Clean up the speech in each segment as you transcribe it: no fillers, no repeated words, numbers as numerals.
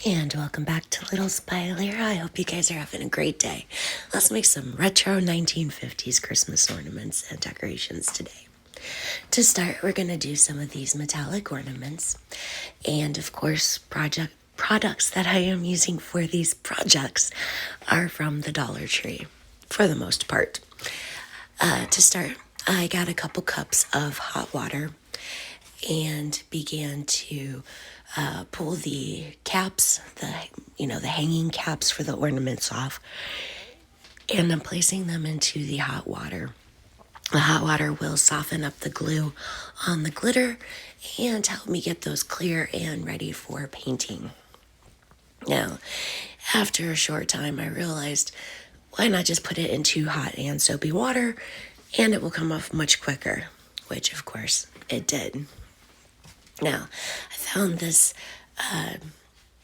And welcome back to Littles by Lira. I hope you guys are having a great day. Let's make some retro 1950s Christmas ornaments and decorations today. To start, we're going to do some of these metallic ornaments. And of course, products that I am using for these projects are from the Dollar Tree, for the most part. To start, I got a couple cups of hot water and began to pull the caps, the hanging caps for the ornaments off, and I'm placing them into the hot water. The hot water will soften up the glue on the glitter and help me get those clear and ready for painting. Now, after a short time, I realized, why not just put it into hot and soapy water, and it will come off much quicker, which of course it did. Now, I found this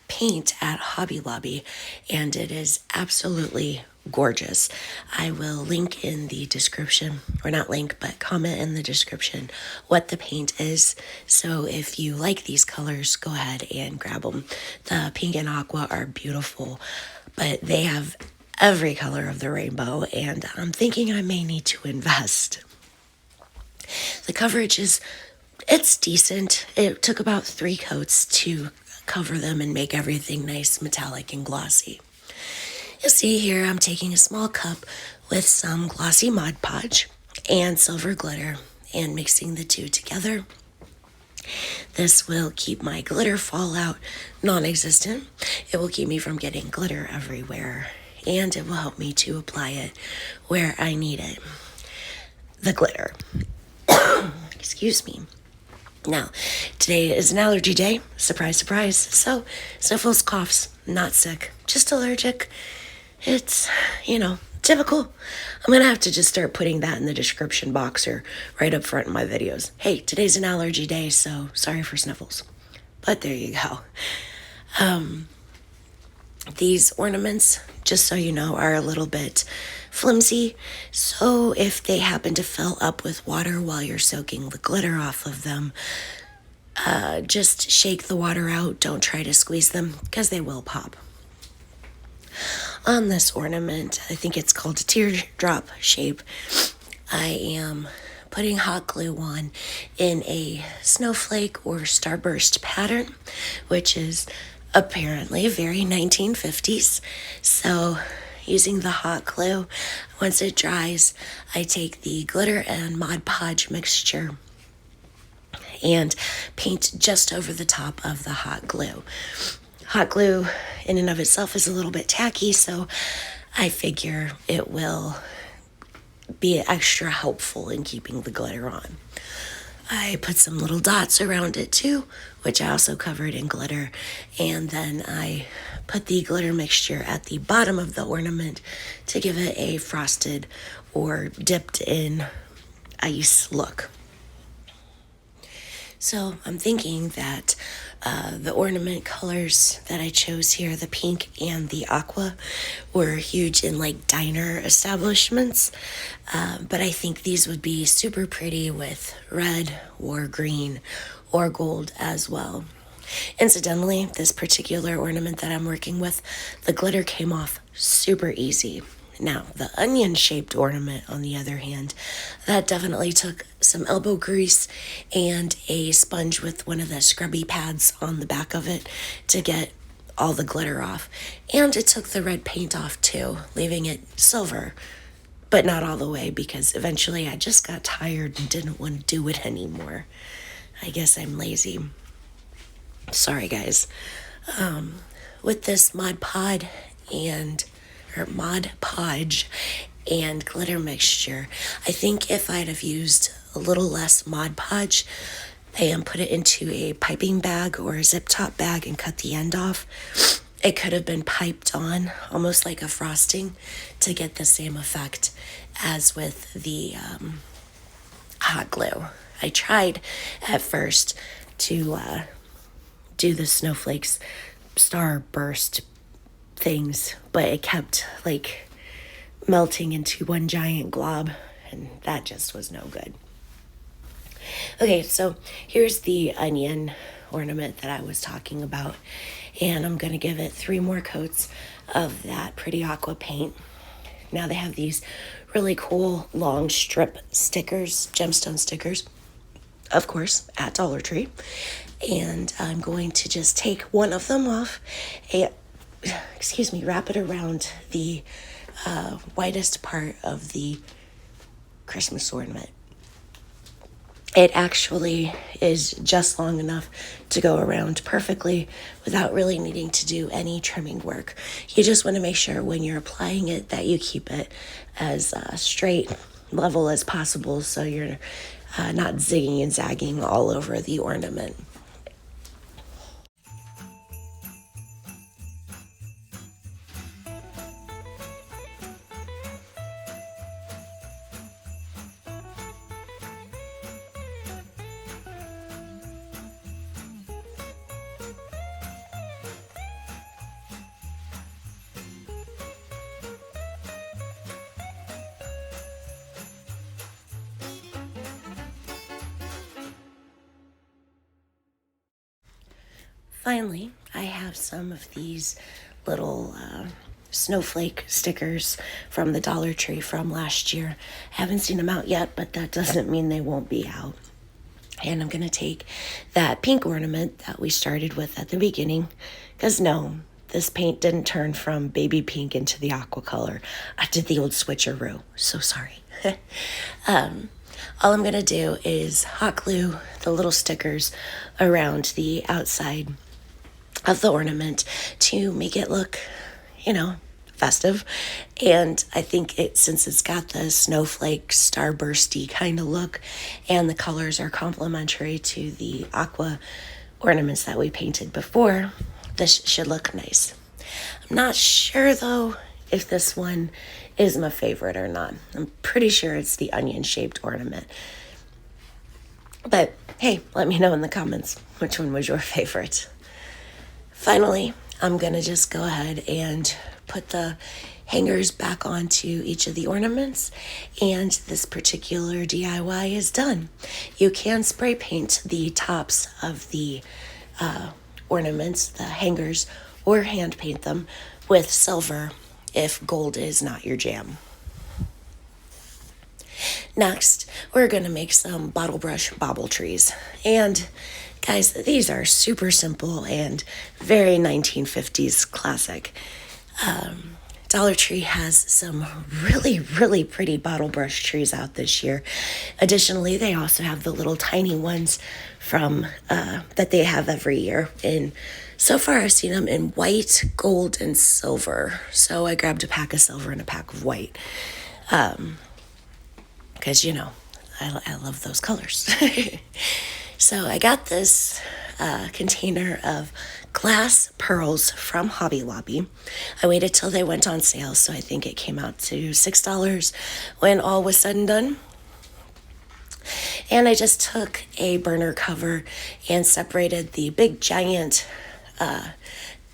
paint at Hobby Lobby, and it is absolutely gorgeous. I will link in the description, or not link, but comment in the description what the paint is. So if you like these colors, go ahead and grab them. The pink and aqua are beautiful, but they have every color of the rainbow, and I'm thinking I may need to invest. The coverage it's decent. It took about 3 coats to cover them and make everything nice, metallic, and glossy. You'll see here I'm taking a small cup with some glossy ModPodge and silver glitter and mixing the two together. This will keep my glitter fallout non-existent. It will keep me from getting glitter everywhere, and it will help me to apply it where I need it. The glitter. Excuse me. Now, today is an allergy day. Surprise, surprise. So, sniffles, coughs, not sick, just allergic. It's, typical. I'm going to have to just start putting that in the description box or right up front in my videos. Hey, today's an allergy day, so sorry for sniffles. But there you go. These ornaments, just so you know, are a little bit flimsy. So if they happen to fill up with water while you're soaking the glitter off of them, just shake the water out. Don't try to squeeze them because they will pop. On this ornament, I think it's called a teardrop shape, I am putting hot glue on in a snowflake or starburst pattern, which is apparently very 1950s. So using the hot glue, once it dries, I take the glitter and Mod Podge mixture and paint just over the top of the hot glue. Hot glue in and of itself is a little bit tacky, so I figure it will be extra helpful in keeping the glitter on. I put some little dots around it too, which I also covered in glitter, and then I put the glitter mixture at the bottom of the ornament to give it a frosted or dipped in ice look. So I'm thinking that the ornament colors that I chose here, the pink and the aqua, were huge in like diner establishments. But I think these would be super pretty with red or green or gold as well. Incidentally, this particular ornament that I'm working with, the glitter came off super easy. Now, the onion-shaped ornament, on the other hand, that definitely took some elbow grease and a sponge with one of the scrubby pads on the back of it to get all the glitter off. And it took the red paint off too, leaving it silver, but not all the way because eventually I just got tired and didn't want to do it anymore. I guess I'm lazy. Sorry, guys. With this Mod Podge and glitter mixture, I think if I'd have used a little less Mod Podge and put it into a piping bag or a zip top bag and cut the end off, it could have been piped on almost like a frosting to get the same effect as with the hot glue. I tried at first to do the snowflakes starburst things, but it kept like melting into one giant glob, and that just was no good. Okay, so here's the onion ornament that I was talking about, and I'm gonna give it 3 more coats of that pretty aqua paint. Now they have these really cool long strip stickers, gemstone stickers, of course, at Dollar Tree. And I'm going to just take one of them off and, wrap it around the widest part of the Christmas ornament. It actually is just long enough to go around perfectly without really needing to do any trimming work. You just want to make sure when you're applying it that you keep it as straight, level as possible so you're not zigging and zagging all over the ornament. Finally, I have some of these little snowflake stickers from the Dollar Tree from last year. I haven't seen them out yet, but that doesn't mean they won't be out. And I'm going to take that pink ornament that we started with at the beginning, because no, this paint didn't turn from baby pink into the aqua color. I did the old switcheroo, so sorry. All I'm going to do is hot glue the little stickers around the outside of the ornament to make it look, festive. And I think since it's got the snowflake starbursty kind of look and the colors are complementary to the aqua ornaments that we painted before, this should look nice. I'm not sure though if this one is my favorite or not. I'm pretty sure it's the onion shaped ornament. But hey, let me know in the comments which one was your favorite. Finally, I'm going to just go ahead and put the hangers back onto each of the ornaments, and this particular DIY is done. You can spray paint the tops of the ornaments, the hangers, or hand paint them with silver if gold is not your jam. Next, we're going to make some Bottlebrush bauble trees. And guys, these are super simple and very 1950s classic. Dollar Tree has some really, really pretty Bottlebrush trees out this year. Additionally, they also have the little tiny ones from that they have every year. And so far, I've seen them in white, gold, and silver. So I grabbed a pack of silver and a pack of white. Because, I love those colors. So I got this container of glass pearls from Hobby Lobby. I waited till they went on sale, so I think it came out to $6 when all was said and done. And I just took a burner cover and separated the big giant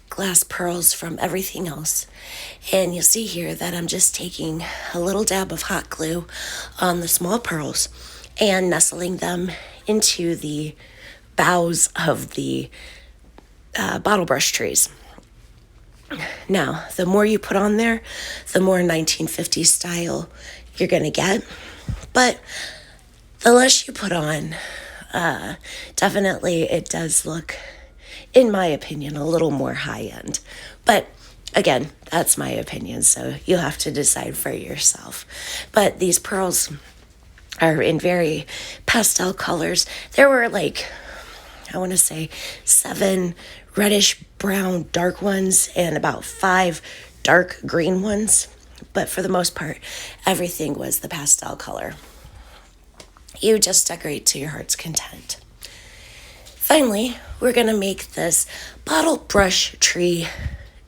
glass pearls from everything else. And you'll see here that I'm just taking a little dab of hot glue on the small pearls and nestling them into the boughs of the Bottlebrush trees. Now, the more you put on there, the more 1950s style you're going to get. But the less you put on, definitely it does look, in my opinion, a little more high-end. But again, that's my opinion, so you'll have to decide for yourself. But these pearls are in very pastel colors. There were I want to say 7 reddish brown dark ones and about 5 dark green ones. But for the most part, everything was the pastel color. You just decorate to your heart's content. Finally, we're going to make this Bottlebrush tree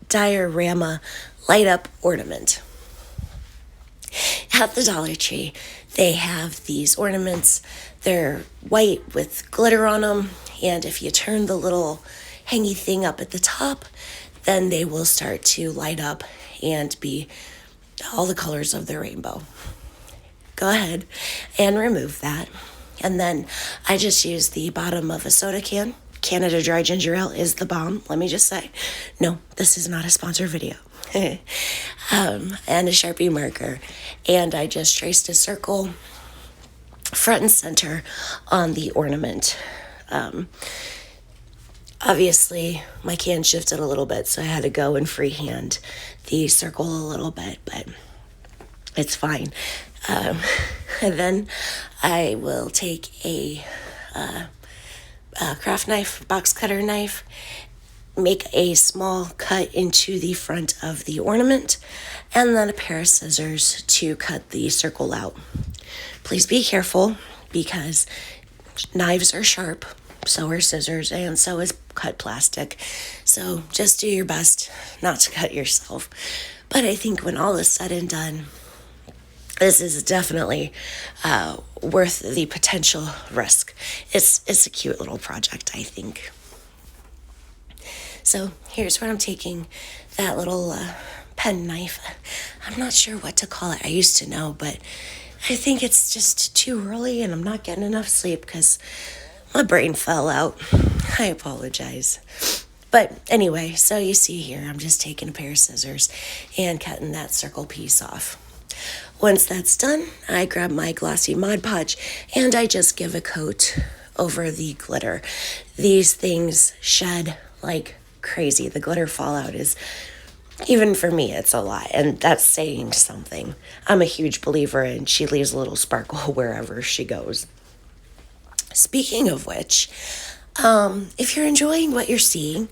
diorama light up ornament. At the Dollar Tree, they have these ornaments. They're white with glitter on them, and if you turn the little hangy thing up at the top, then they will start to light up and be all the colors of the rainbow. Go ahead and remove that. And then I just use the bottom of a soda can Canada Dry Ginger Ale is the bomb, let me just say. No, this is not a sponsored video. And a Sharpie marker. And I just traced a circle front and center on the ornament. Obviously, my can shifted a little bit, so I had to go and freehand the circle a little bit, but it's fine. And then I will take a craft knife, box cutter knife, make a small cut into the front of the ornament, and then a pair of scissors to cut the circle out. Please be careful because knives are sharp, so are scissors, and so is cut plastic. So just do your best not to cut yourself. But I think when all is said and done, this is definitely worth the potential risk. It's a cute little project, I think. So here's where I'm taking that little pen knife. I'm not sure what to call it. I used to know, but I think it's just too early and I'm not getting enough sleep because my brain fell out. I apologize. But anyway, so you see here, I'm just taking a pair of scissors and cutting that circle piece off. Once that's done, I grab my glossy ModPodge and I just give a coat over the glitter. These things shed like crazy. The glitter fallout is, even for me, it's a lot, and that's saying something. I'm a huge believer in she leaves a little sparkle wherever she goes. Speaking of which, if you're enjoying what you're seeing,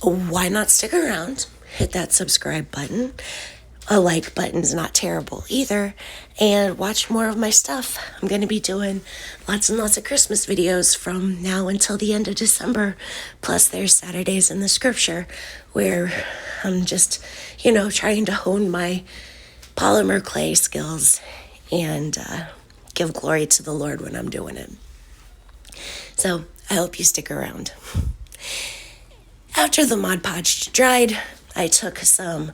why not stick around? Hit that subscribe button. A like button's not terrible either. And watch more of my stuff. I'm going to be doing lots and lots of Christmas videos from now until the end of December. Plus there's Saturdays in the scripture where I'm just, trying to hone my polymer clay skills and give glory to the Lord when I'm doing it. So I hope you stick around. After the Mod Podge dried, I took some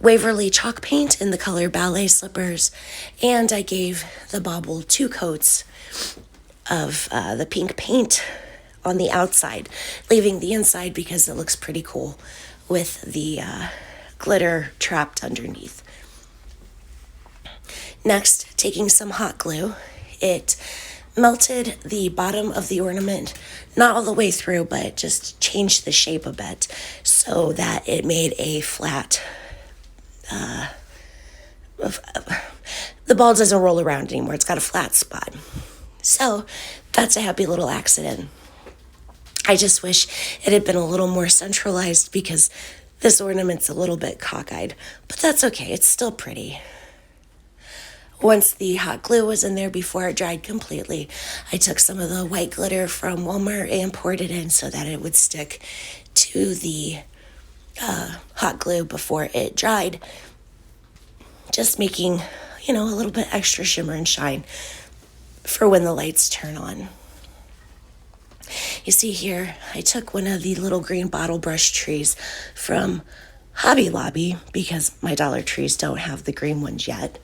Waverly chalk paint in the color Ballet Slippers, and I gave the bauble 2 coats of the pink paint on the outside, leaving the inside because it looks pretty cool with the glitter trapped underneath. Next, taking some hot glue, it melted the bottom of the ornament, not all the way through, but just changed the shape a bit so that it made a flat the ball doesn't roll around anymore. It's got a flat spot. So that's a happy little accident. I just wish it had been a little more centralized because this ornament's a little bit cockeyed, but that's okay. It's still pretty. Once the hot glue was in there before it dried completely, I took some of the white glitter from Walmart and poured it in so that it would stick to the hot glue before it dried, just making, a little bit extra shimmer and shine for when the lights turn on. You see here, I took one of the little green Bottlebrush trees from Hobby Lobby because my Dollar Trees don't have the green ones yet,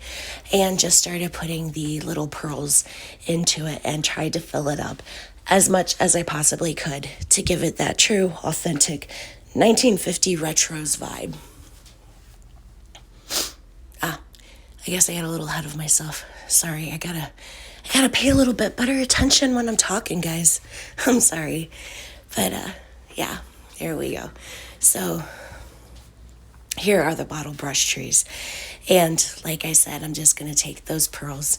and just started putting the little pearls into it and tried to fill it up as much as I possibly could to give it that true, authentic 1950 retros vibe. I guess I got a little ahead of myself. Sorry, I gotta pay a little bit better attention when I'm talking, guys. I'm sorry. But yeah, there we go. So here are the Bottlebrush trees. And like I said, I'm just gonna take those pearls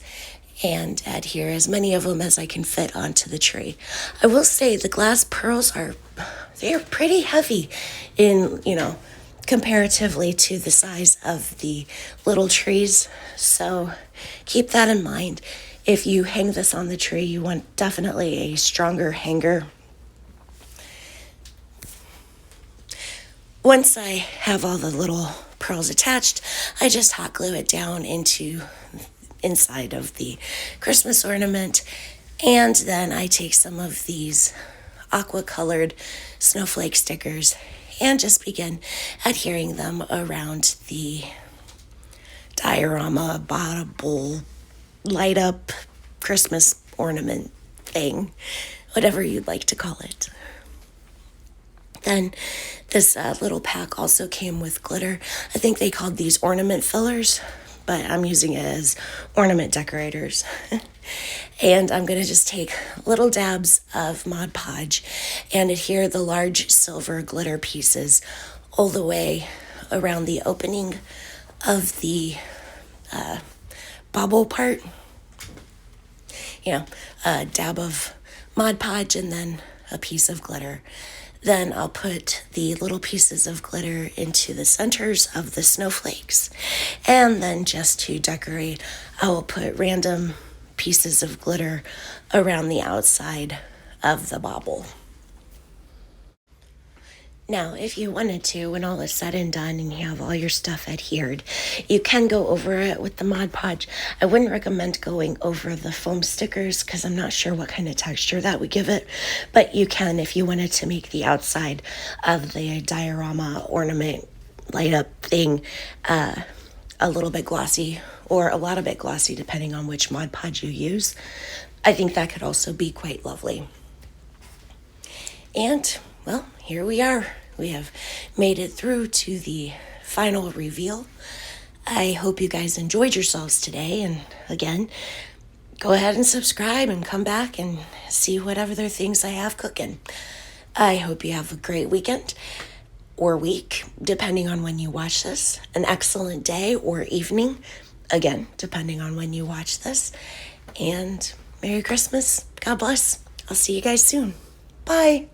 and adhere as many of them as I can fit onto the tree. I will say the glass pearls they're pretty heavy in, comparatively to the size of the little trees. So keep that in mind. If you hang this on the tree, you want definitely a stronger hanger. Once I have all the little pearls attached, I just hot glue it down into inside of the Christmas ornament, and then I take some of these aqua colored snowflake stickers and just begin adhering them around the diorama BAUBLE light up Christmas ornament thing, whatever you'd like to call it. Then this little pack also came with glitter. I think they called these ornament fillers, but I'm using it as ornament decorators. And I'm going to just take little dabs of Mod Podge and adhere the large silver glitter pieces all the way around the opening of the bauble part. You know, a dab of Mod Podge and then a piece of glitter. Then I'll put the little pieces of glitter into the centers of the snowflakes. And then just to decorate, I will put random pieces of glitter around the outside of the bauble. Now, if you wanted to, when all is said and done and you have all your stuff adhered, you can go over it with the Mod Podge. I wouldn't recommend going over the foam stickers because I'm not sure what kind of texture that would give it, but you can if you wanted to make the outside of the diorama ornament light up thing a little bit glossy or a lot of bit glossy depending on which Mod Podge you use. I think that could also be quite lovely. And, well, here we are. We have made it through to the final reveal. I hope you guys enjoyed yourselves today. And again, go ahead and subscribe and come back and see what other things I have cooking. I hope you have a great weekend or week, depending on when you watch this. An excellent day or evening, again, depending on when you watch this. And Merry Christmas. God bless. I'll see you guys soon. Bye.